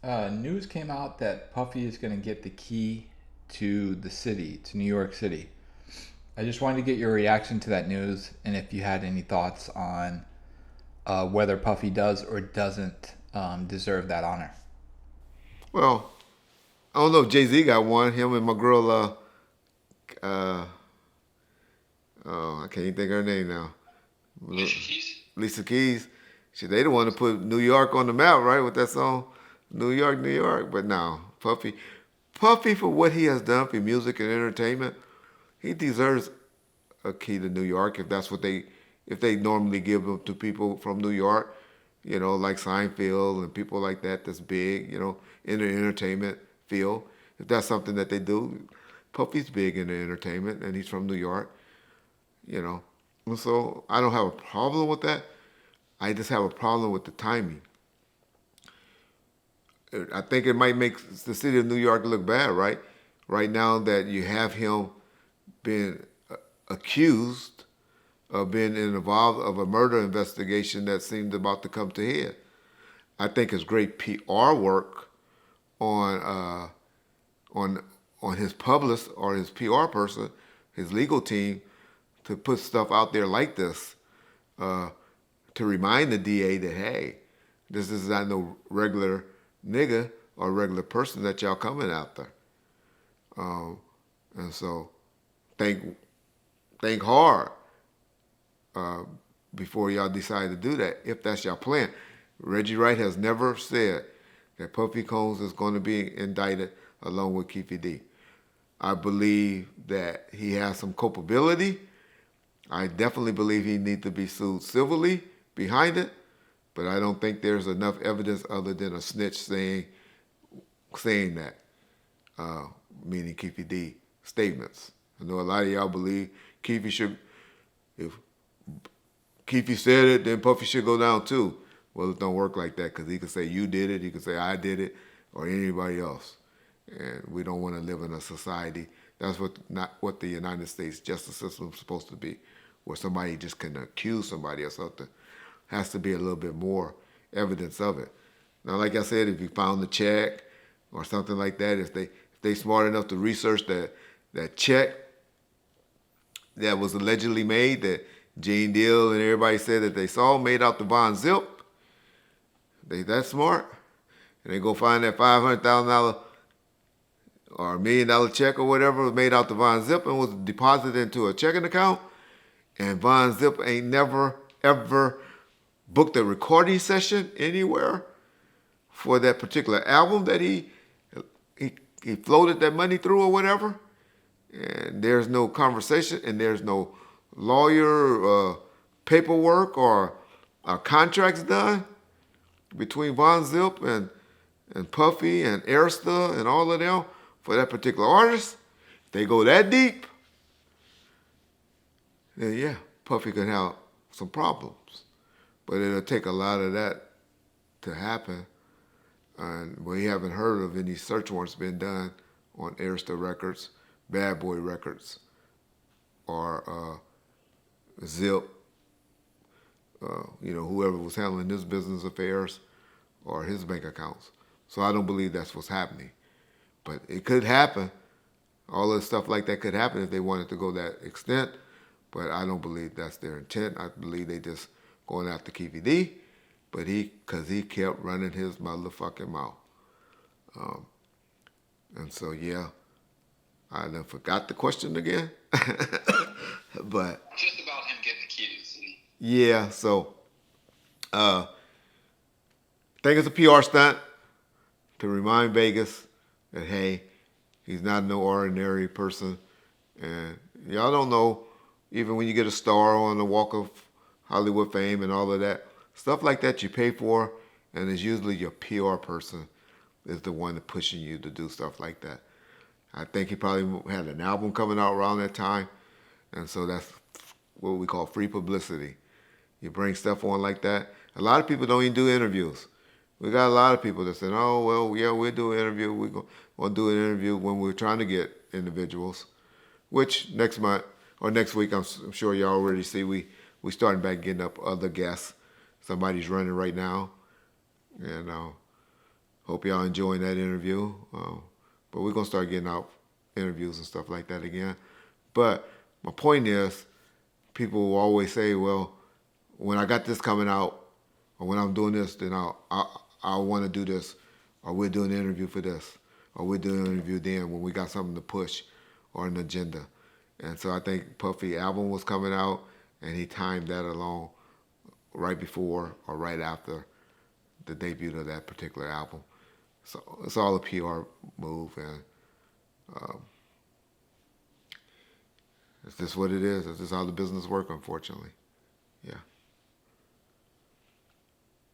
News came out that Puffy is going to get the key to the city, to New York City. I just wanted to get your reaction to that news and if you had any thoughts on whether Puffy does or doesn't deserve that honor. Well, I don't know if Jay Z got one. Him and my girl, uh, oh, I can't even think of her name now. Lisa Keys. They the one to put New York on the map, right, with that song, New York, New York. But now, Puffy for what he has done for music and entertainment, he deserves a key to New York if they normally give them to people from New York, like Seinfeld and people like that that's big, in the entertainment field. If that's something that they do, Puffy's big in the entertainment and he's from New York, you know. And so I don't have a problem with that. I just have a problem with the timing. I think it might make the city of New York look bad, right? Right now that you have him being accused of being involved of a murder investigation that seemed about to come to head. I think it's great PR work on on on his publicist or his PR person, his legal team, to put stuff out there like this uh, to remind the DA that hey, this is not no regular nigga or regular person that y'all coming after. Um, and so think think hard uh, before y'all decide to do that, if that's your plan. Reggie Wright has never said that Puffy Combs is going to be indicted along with Keefe D. I believe that he has some culpability. I definitely believe he needs to be sued civilly behind it, but I don't think there's enough evidence other than a snitch saying that, uh, meaning Keefe D statements. I know a lot of y'all believe Keefe should, if Keefe said it, then Puffy should go down too. Well, it don't work like that because he could say you did it, he could say I did it, or anybody else. And we don't want to live in a society. That's not what the United States justice system is supposed to be, where somebody just can accuse somebody of something. Has to be a little bit more evidence of it. Now, like I said, if you found the check or something like that, if they smart enough to research that check that was allegedly made that Gene Deal and everybody said that they saw made out the Von Zip, they that smart, and they go find that $500,000 or $1 million check or whatever was made out the Von Zip and was deposited into a checking account, and Von Zip ain't never ever booked a recording session anywhere for that particular album that he floated that money through or whatever, and there's no conversation and there's no lawyer paperwork or contracts done between Von Zip and Puffy and Arista and all of them for that particular artist. If they go that deep, then yeah, Puffy can have some problems. But it'll take a lot of that to happen. And we haven't heard of any search warrants being done on Arista Records, Bad Boy Records, or Zip, whoever was handling his business affairs or his bank accounts. So I don't believe that's what's happening. But it could happen. All this stuff like that could happen if they wanted to go that extent. But I don't believe that's their intent. I believe they just going after Keefe D, but because he kept running his motherfucking mouth. And so, yeah, I done forgot the question again. But Just about him getting the key to the city. yeah, so I think it's a PR stunt to remind Vegas that, hey, he's not no ordinary person. And y'all don't know, even when you get a star on the Walk of Hollywood Fame and all of that, stuff like that you pay for, and it's usually your PR person is the one that pushing you to do stuff like that. I think he probably had an album coming out around that time, and so that's what we call free publicity. You bring stuff on like that. A lot of people don't even do interviews. We got a lot of people that say, "Oh, well, yeah, we'll do an interview. We'll do an interview when we're trying to get individuals." Which next month or next week, I'm sure y'all already see we starting back getting up other guests. Somebody's running right now, and hope hope y'all enjoying that interview. But we're gonna start getting out interviews and stuff like that again. But my point is, people will always say, well, when I got this coming out, or when I'm doing this, then I'll want to do this, or we're doing an interview for this, or we're doing an interview then when we got something to push or an agenda. And so I think Puffy album was coming out, and he timed that along right before or right after the debut of that particular album. So it's all a PR move, and it's just what it is. It's just how the business works, unfortunately. Yeah.